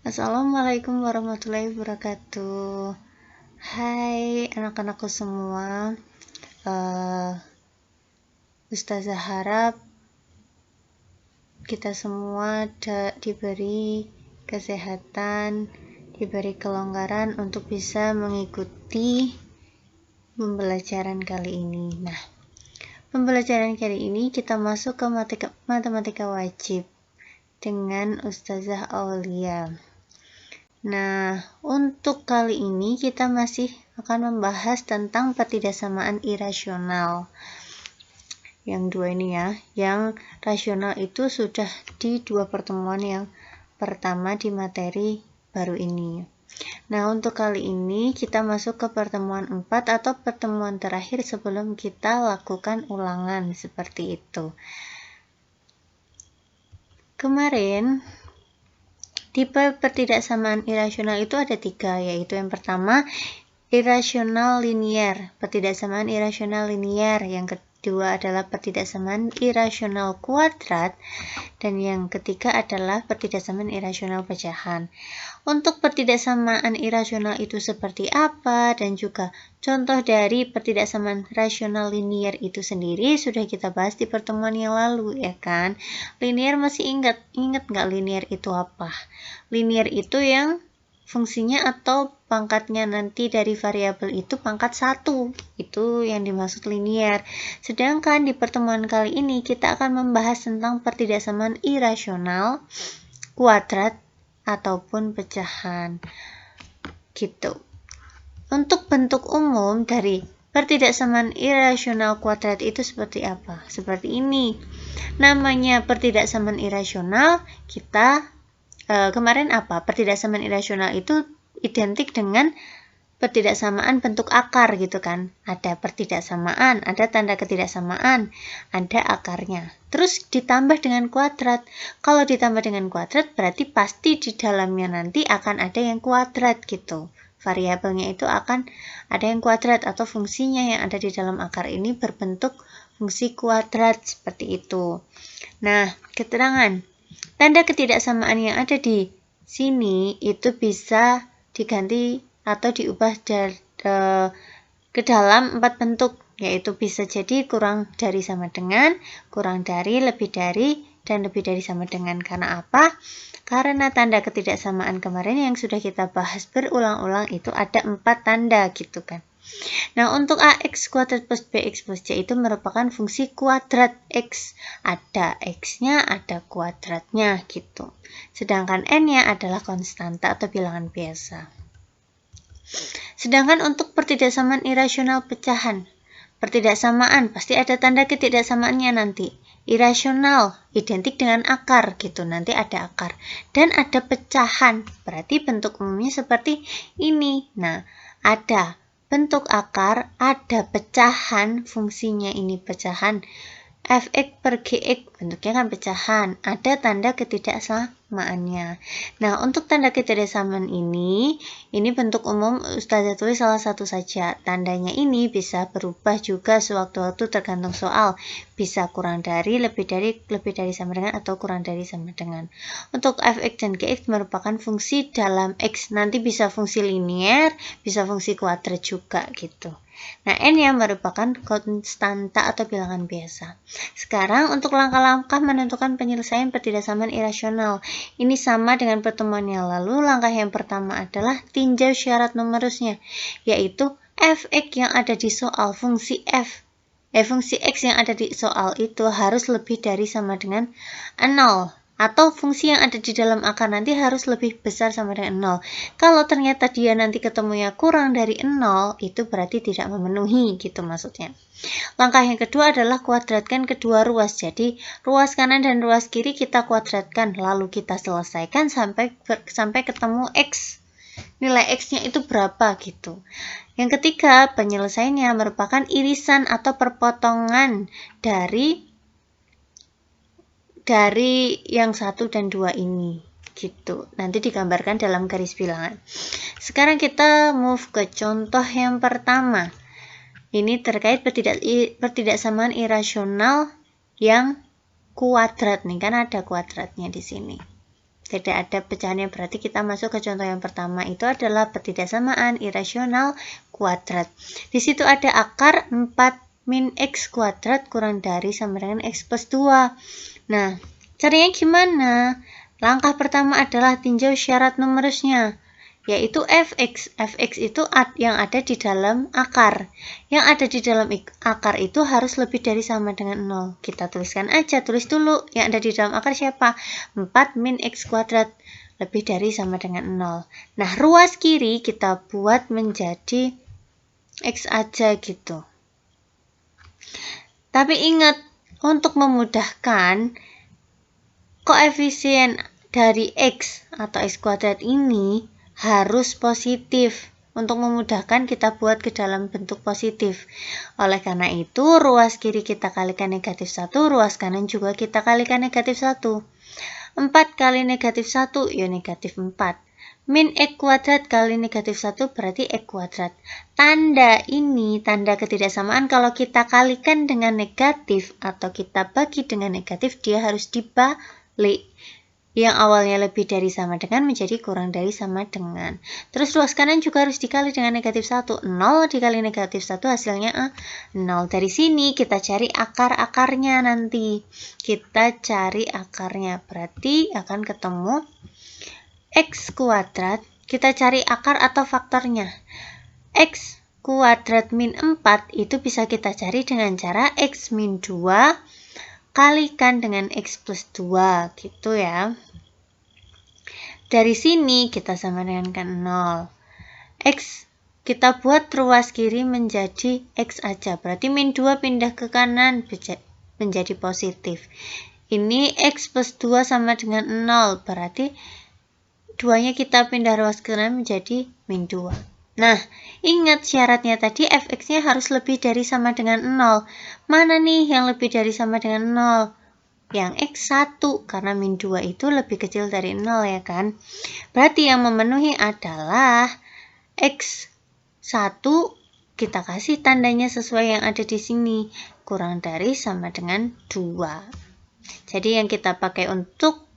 Assalamualaikum warahmatullahi wabarakatuh. Hai anak-anakku semua. Ustazah harap kita semua diberi kesehatan, diberi kelonggaran untuk bisa mengikuti pembelajaran kali ini. Nah, pembelajaran kali ini kita masuk ke matematika wajib dengan Ustazah Aulia. Nah, untuk kali ini kita masih akan membahas tentang pertidaksamaan irasional. Yang dua ini ya, yang rasional itu sudah di dua pertemuan yang pertama di materi baru ini. Nah, untuk kali ini kita masuk ke pertemuan 4 atau pertemuan terakhir sebelum kita lakukan ulangan seperti itu. Kemarin tipe pertidaksamaan irasional itu ada 3, yaitu yang pertama irasional linier, pertidaksamaan irasional linier. Yang kedua adalah pertidaksamaan irasional kuadrat, dan yang ketiga adalah pertidaksamaan irasional pecahan. Untuk pertidaksamaan irasional itu seperti apa dan juga contoh dari pertidaksamaan rasional linier itu sendiri sudah kita bahas di pertemuan yang lalu, ya kan? Linier masih ingat nggak linier itu apa? Linier itu yang fungsinya atau pangkatnya nanti dari variabel itu pangkat 1. Itu yang dimaksud linier. Sedangkan di pertemuan kali ini kita akan membahas tentang pertidaksamaan irasional, kuadrat, ataupun pecahan. Gitu. Untuk bentuk umum dari pertidaksamaan irasional kuadrat itu seperti apa? Seperti ini. Namanya pertidaksamaan irasional, kita kemarin apa? Pertidaksamaan irasional itu identik dengan pertidaksamaan bentuk akar gitu kan. Ada pertidaksamaan, ada tanda ketidaksamaan, ada akarnya. Terus ditambah dengan kuadrat. Kalau ditambah dengan kuadrat berarti pasti di dalamnya nanti akan ada yang kuadrat gitu. Variabelnya itu akan ada yang kuadrat atau fungsinya yang ada di dalam akar ini berbentuk fungsi kuadrat seperti itu. Nah, keterangan tanda ketidaksamaan yang ada di sini itu bisa diganti atau diubah ke dalam 4 bentuk, yaitu bisa jadi kurang dari sama dengan, kurang dari, lebih dari, dan lebih dari sama dengan. Karena apa? Karena tanda ketidaksamaan kemarin yang sudah kita bahas berulang-ulang itu ada 4 tanda gitu kan. Nah, untuk AX kuadrat plus BX plus C itu merupakan fungsi kuadrat X. Ada X-nya, ada kuadratnya gitu. Sedangkan N-nya adalah konstanta atau bilangan biasa. Sedangkan untuk pertidaksamaan irasional pecahan, pertidaksamaan pasti ada tanda ketidaksamaannya nanti. Irasional identik dengan akar gitu, nanti ada akar. Dan ada pecahan, berarti bentuk umumnya seperti ini. Nah, ada bentuk akar, ada pecahan, fungsinya ini pecahan. Fx per Gx bentuknya kan pecahan, ada tanda ketidaksamaannya. Nah, untuk tanda ketidaksamaan ini bentuk umum Ustazah tulis salah satu saja. Tandanya ini bisa berubah juga sewaktu-waktu tergantung soal. Bisa kurang dari, lebih dari sama dengan, atau kurang dari sama dengan. Untuk Fx dan Gx merupakan fungsi dalam X. Nanti bisa fungsi linier, bisa fungsi kuadrat juga gitu. Nah, N yang merupakan konstanta atau bilangan biasa. Sekarang untuk langkah-langkah menentukan penyelesaian pertidaksamaan irasional. Ini sama dengan pertemuan yang lalu. Langkah yang pertama adalah tinjau syarat numerusnya, yaitu Fx yang ada di soal fungsi fungsi X yang ada di soal itu harus lebih dari sama dengan 0. Atau fungsi yang ada di dalam akar nanti harus lebih besar sama dengan 0. Kalau ternyata dia nanti ketemunya kurang dari 0, itu berarti tidak memenuhi gitu maksudnya. Langkah yang kedua adalah kuadratkan kedua ruas. Jadi ruas kanan dan ruas kiri kita kuadratkan, lalu kita selesaikan sampai ketemu X. Nilai X-nya itu berapa gitu. Yang ketiga, penyelesaiannya merupakan irisan atau perpotongan dari yang 1 dan 2 ini gitu. Nanti digambarkan dalam garis bilangan. Sekarang kita move ke contoh yang pertama. Ini terkait pertidaksamaan irasional yang kuadrat nih, kan ada kuadratnya di sini. tidak ada pecahannya, berarti kita masuk ke contoh yang pertama, itu adalah ketidaksamaan irasional kuadrat. Di situ ada akar 4 min x kuadrat kurang dari sama dengan x plus 2. Nah, caranya gimana? Langkah pertama adalah tinjau syarat numerusnya, yaitu fx. Fx itu yang ada di dalam akar. Yang ada di dalam akar itu harus lebih dari sama dengan 0. Kita tuliskan aja, tulis dulu. Yang ada di dalam akar siapa? 4 min x kuadrat lebih dari sama dengan 0. Nah, ruas kiri kita buat menjadi x aja gitu. Tapi ingat, untuk memudahkan, koefisien dari x atau x kuadrat ini harus positif. Untuk memudahkan kita buat ke dalam bentuk positif. Oleh karena itu, ruas kiri kita kalikan negatif 1, ruas kanan juga kita kalikan negatif 1. 4 kali negatif 1, ya negatif 4. Min x kuadrat kali negatif 1 berarti x kuadrat. Tanda ini, tanda ketidaksamaan, kalau kita kalikan dengan negatif atau kita bagi dengan negatif, dia harus dibalik. Yang awalnya lebih dari sama dengan menjadi kurang dari sama dengan. Terus ruas kanan juga harus dikali dengan negatif 1. 0 dikali negatif 1 hasilnya 0. Dari sini kita cari akar-akarnya nanti. Kita cari akarnya. Berarti akan ketemu x kuadrat. Kita cari akar atau faktornya. X kuadrat min 4 itu bisa kita cari dengan cara x min 2 kalikan dengan x plus 2 gitu ya. Dari sini kita sama dengan 0. X kita buat ruas kiri menjadi x aja. Berarti min 2 pindah ke kanan menjadi positif. Ini x plus 2 sama dengan 0. Berarti 2-nya kita pindah ruas ke kanan menjadi min 2. Nah, ingat syaratnya tadi fx-nya harus lebih dari sama dengan 0. Mana nih yang lebih dari sama dengan 0? Yang x1, karena min 2 itu lebih kecil dari 0 ya kan. Berarti yang memenuhi adalah x1, kita kasih tandanya sesuai yang ada di sini, kurang dari sama dengan 2. Jadi yang kita pakai untuk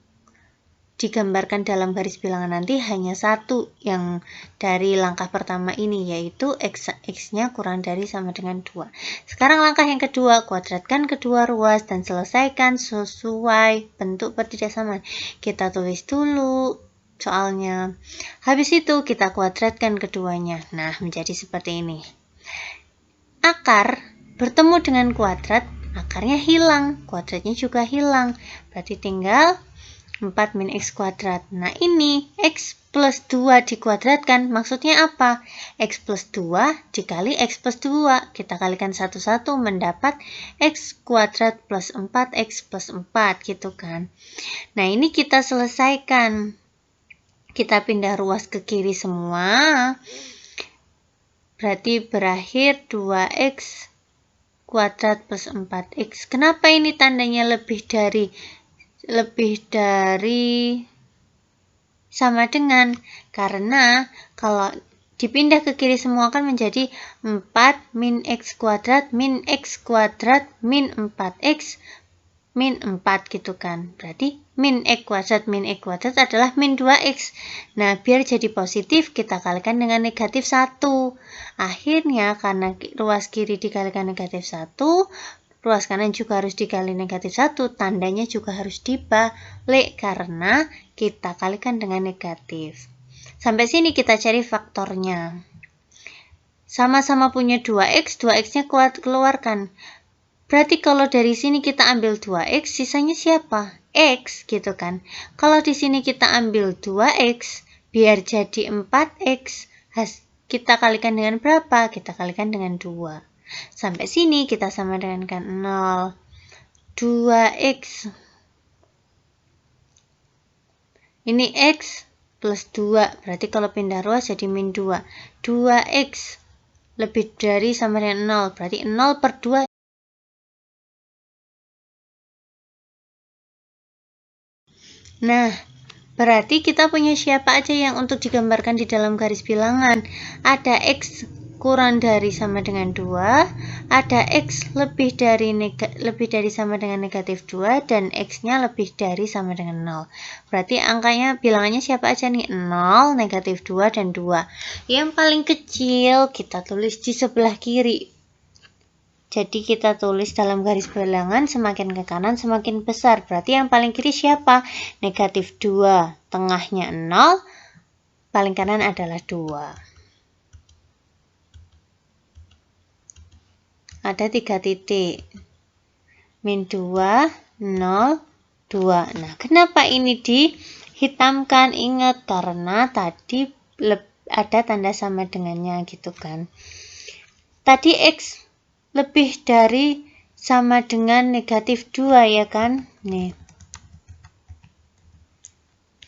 digambarkan dalam garis bilangan nanti hanya satu yang dari langkah pertama ini, yaitu x-nya kurang dari sama dengan 2. Sekarang langkah yang kedua, kuadratkan kedua ruas dan selesaikan sesuai bentuk ketidaksamaan. Kita tulis dulu soalnya. Habis itu kita kuadratkan keduanya. Nah, menjadi seperti ini. Akar bertemu dengan kuadrat, akarnya hilang, kuadratnya juga hilang. Berarti tinggal 4 min x kuadrat. Nah, ini x plus 2 dikuadratkan, maksudnya apa? X plus 2 dikali x plus 2. Kita kalikan satu-satu mendapat x kuadrat plus 4x plus 4 gitu kan. Nah, ini kita selesaikan. Kita pindah ruas ke kiri semua. Berarti berakhir 2x kuadrat plus 4x. Kenapa ini tandanya lebih dari sama dengan? Karena kalau dipindah ke kiri semua kan menjadi 4 min x kuadrat min x kuadrat min 4x min 4 gitu kan. Berarti min x kuadrat adalah min 2x. Nah, biar jadi positif kita kalikan dengan negatif 1. Akhirnya karena ruas kiri dikalikan negatif 1, ruas kanan juga harus dikali negatif 1, tandanya juga harus dibalik karena kita kalikan dengan negatif. Sampai sini kita cari faktornya. Sama-sama punya 2x, 2x-nya keluarkan. Berarti kalau dari sini kita ambil 2x, sisanya siapa? X gitu kan. Kalau di sini kita ambil 2x, biar jadi 4x, kita kalikan dengan berapa? Kita kalikan dengan 2. Sampai sini kita sama dengan 0. 2x. Ini x plus 2. Berarti kalau pindah ruas jadi min 2. 2x lebih dari sama dengan 0. Berarti 0 per 2. Nah, berarti kita punya siapa aja yang untuk digambarkan di dalam garis bilangan? Ada x kurang dari sama dengan 2, ada X lebih dari sama dengan negatif 2, dan X-nya lebih dari sama dengan 0. Berarti angkanya, bilangannya siapa aja nih? 0, negatif 2, dan 2. Yang paling kecil kita tulis di sebelah kiri. Jadi kita tulis dalam garis bilangan semakin ke kanan semakin besar. Berarti yang paling kiri siapa? Negatif 2, tengahnya 0, paling kanan adalah 2. Ada 3 titik. Min 2, 0, 2. Nah, kenapa ini dihitamkan? Ingat, karena tadi ada tanda sama dengannya gitu kan. Tadi X lebih dari sama dengan negatif 2 ya kan? Nih.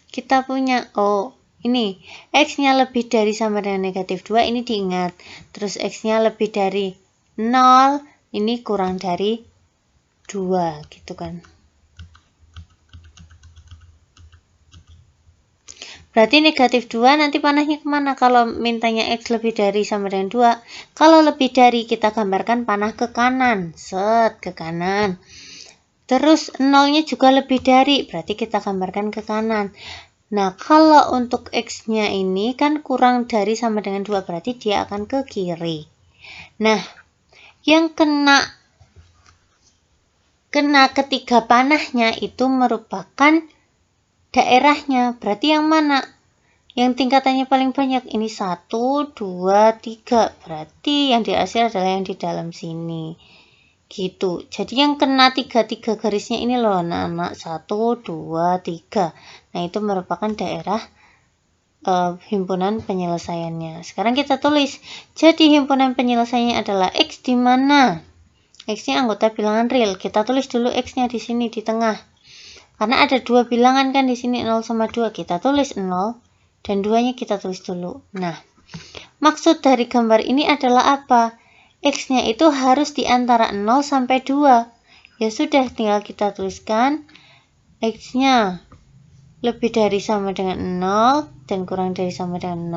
Kita punya, ini X-nya lebih dari sama dengan negatif 2, ini diingat. Terus X-nya lebih dari 0, ini kurang dari 2 gitu kan. Berarti negatif 2 nanti panahnya kemana kalau mintanya X lebih dari sama dengan 2? Kalau lebih dari kita gambarkan panah ke kanan. Set, ke kanan. Terus 0-nya juga lebih dari, berarti kita gambarkan ke kanan. Nah, kalau untuk X-nya ini kan kurang dari sama dengan 2, berarti dia akan ke kiri. Nah, yang kena ketiga panahnya itu merupakan daerahnya. Berarti yang mana? Yang tingkatannya paling banyak. Ini 1, 2, 3. Berarti yang dihasil adalah yang di dalam sini. Gitu. Jadi yang kena 3 garisnya ini loh, anak-anak. 1, 2, 3. Nah, itu merupakan daerah himpunan penyelesaiannya. Sekarang kita tulis. Jadi himpunan penyelesaiannya adalah X di mana? X-nya anggota bilangan real. Kita tulis dulu X-nya di sini di tengah. Karena ada 2 bilangan kan di sini, 0 sama 2. Kita tulis 0 dan 2-nya kita tulis dulu. Nah, maksud dari gambar ini adalah apa? X-nya itu harus di antara 0 sampai 2. Ya sudah, tinggal kita tuliskan X-nya lebih dari sama dengan 0 dan kurang dari sama dengan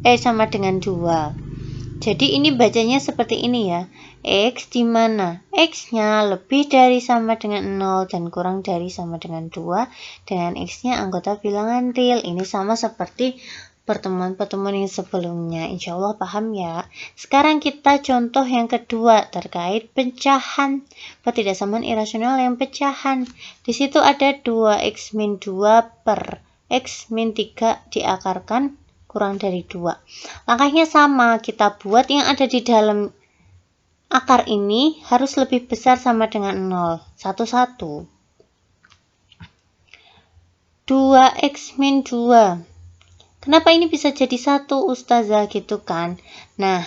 0. Sama dengan 2. Jadi ini bacanya seperti ini ya. X di mana? X-nya lebih dari sama dengan 0 dan kurang dari sama dengan 2. Dengan X-nya anggota bilangan real. Ini sama seperti pertemuan-pertemuan yang sebelumnya. Insya Allah paham ya. Sekarang kita contoh yang kedua terkait pecahan. Ketidaksamaan irasional yang pecahan. Di situ ada 2X min 2 per X min 3 diakarkan kurang dari 2. Langkahnya sama, kita buat yang ada di dalam akar ini harus lebih besar sama dengan 0. 1, 2X min 2. Kenapa ini bisa jadi 1, Ustazah, gitu kan? Nah,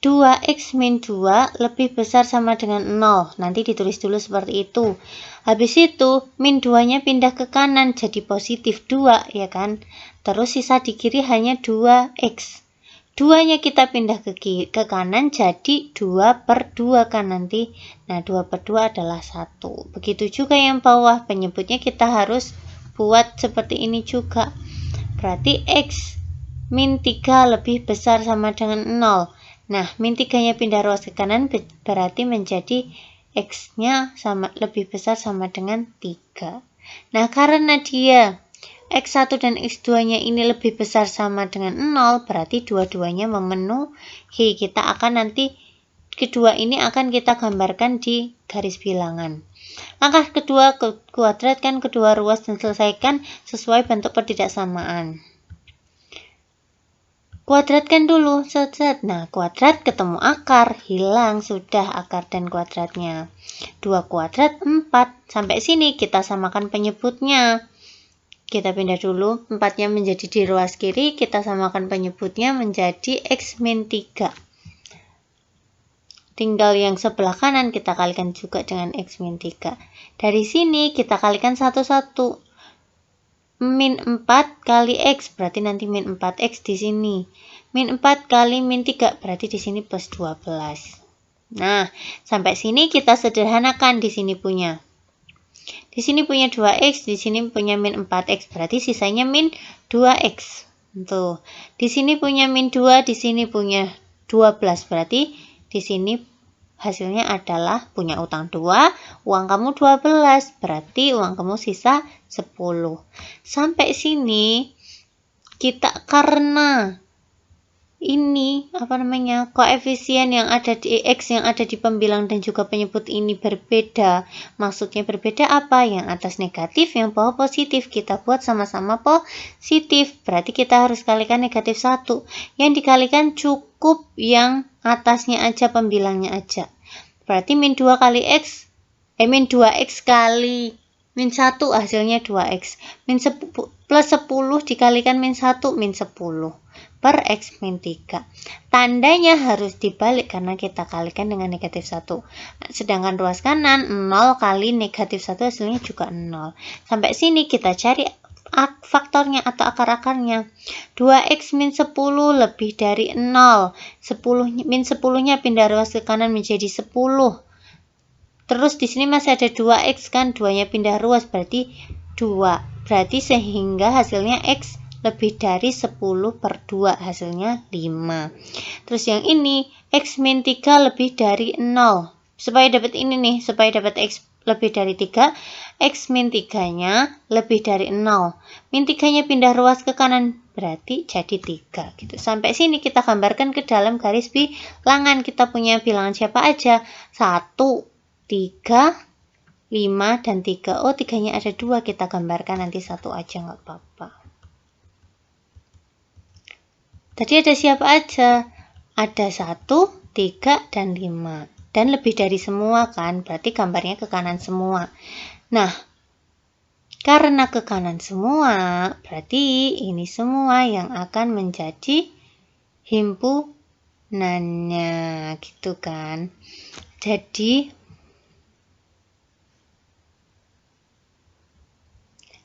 2X min 2 lebih besar sama dengan 0. Nanti ditulis dulu seperti itu. Habis itu, min 2-nya pindah ke kanan jadi positif 2, ya kan? Terus sisa di kiri hanya 2X. 2-nya kita pindah ke kanan jadi 2 per 2 kan nanti. Nah, 2 per 2 adalah 1. Begitu juga yang bawah, penyebutnya kita harus buat seperti ini juga. Berarti X min 3 lebih besar sama dengan 0. Nah, min 3-nya pindah ruas ke kanan berarti menjadi X-nya lebih besar sama dengan 3. Nah, karena dia X1 dan X2-nya ini lebih besar sama dengan 0, berarti dua-duanya memenuhi. Kita akan nanti, kedua ini akan kita gambarkan di garis bilangan. Langkah kedua, kuadratkan kedua ruas dan selesaikan sesuai bentuk pertidaksamaan. Kuadratkan dulu, set. Nah, kuadrat ketemu akar, hilang sudah akar dan kuadratnya. 2 kuadrat 4. Sampai sini kita samakan penyebutnya. Kita pindah dulu 4-nya menjadi di ruas kiri, kita samakan penyebutnya menjadi X min 3. Tinggal yang sebelah kanan kita kalikan juga dengan X min 3. Dari sini kita kalikan 1, 1. Min 4 kali X, berarti nanti min 4X di sini. Min 4 kali min 3, berarti di sini plus 12. Nah, sampai sini kita sederhanakan. Di sini punya 2X, di sini punya min 4X, berarti sisanya min 2X. Tuh. Di sini punya min 2, di sini punya 12. Berarti di sini hasilnya adalah punya utang 2, uang kamu 12, berarti uang kamu sisa 10. Sampai sini kita karena ini koefisien yang ada di X yang ada di pembilang dan juga penyebut ini berbeda. Maksudnya berbeda apa? Yang atas negatif, yang bawah positif. Kita buat sama-sama positif. Berarti kita harus kalikan negatif 1. Yang dikalikan cukup yang atasnya aja, pembilangnya aja. Berarti min 2 kali X, min 2X kali min 1 hasilnya 2X. Plus 10 dikalikan min 1, min 10. Per X min 3. Tandanya harus dibalik karena kita kalikan dengan negatif 1. Sedangkan ruas kanan 0 kali negatif 1 hasilnya juga 0. Sampai sini kita cari faktornya atau akar-akarnya. 2X min 10 lebih dari 0. Min 10-nya pindah ruas ke kanan menjadi 10. Terus di sini masih ada 2X kan, 2-nya pindah ruas berarti 2. Berarti sehingga hasilnya X lebih dari 10 per 2, hasilnya 5. Terus yang ini, X min 3 lebih dari 0. Supaya dapat ini nih, supaya dapat X lebih dari 3, X min 3-nya lebih dari 0. Min 3-nya pindah ruas ke kanan, berarti jadi 3. Gitu. Sampai sini kita gambarkan ke dalam garis bilangan. Kita punya bilangan siapa aja? 1, 3, 5, dan 3. Oh, 3-nya ada 2, kita gambarkan nanti 1 aja, nggak apa-apa. Tadi ada siapa aja? Ada 1, 3, dan 5. Dan lebih dari semua kan, berarti gambarnya ke kanan semua. Nah, karena ke kanan semua, berarti ini semua yang akan menjadi himpunannya, gitu kan. Jadi,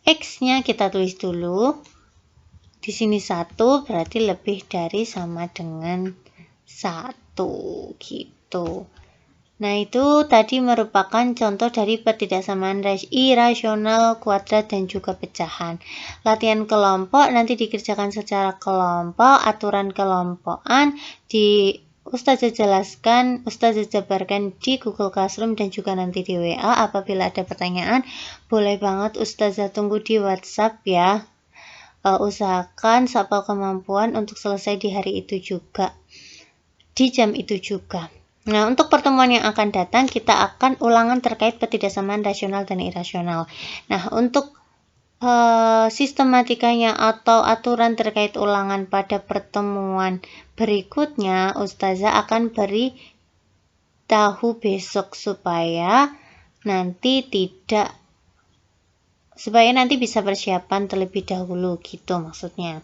X-nya kita tulis dulu. Di sini 1 berarti lebih dari sama dengan 1 gitu. Nah, itu tadi merupakan contoh dari ketidaksamaan irasional, kuadrat, dan juga pecahan. Latihan kelompok nanti dikerjakan secara kelompok, aturan kelompokan di Ustazah jelaskan, Ustazah jabarkan di Google Classroom dan juga nanti di WA. Apabila ada pertanyaan, boleh banget Ustazah tunggu di WhatsApp ya. Usahakan sapal kemampuan untuk selesai di hari itu juga, di jam itu juga. Nah, untuk pertemuan yang akan datang, kita akan ulangan terkait ketidaksamaan rasional dan irasional. Nah, untuk sistematikanya atau aturan terkait ulangan pada pertemuan berikutnya, Ustazah akan beri tahu besok supaya nanti bisa persiapan terlebih dahulu gitu maksudnya.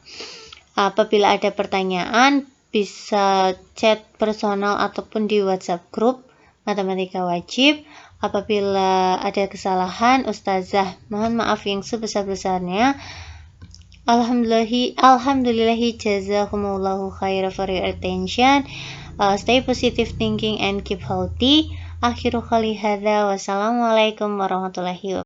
Apabila ada pertanyaan bisa chat personal ataupun di WhatsApp grup Matematika Wajib. Apabila ada kesalahan, Ustazah mohon maaf yang sebesar-besarnya. Alhamdulillahi jazakumullahu khairan for your attention. Stay positive thinking and keep healthy. Akhiru qali hadza, wassalamualaikum warahmatullahi wabarakatuh.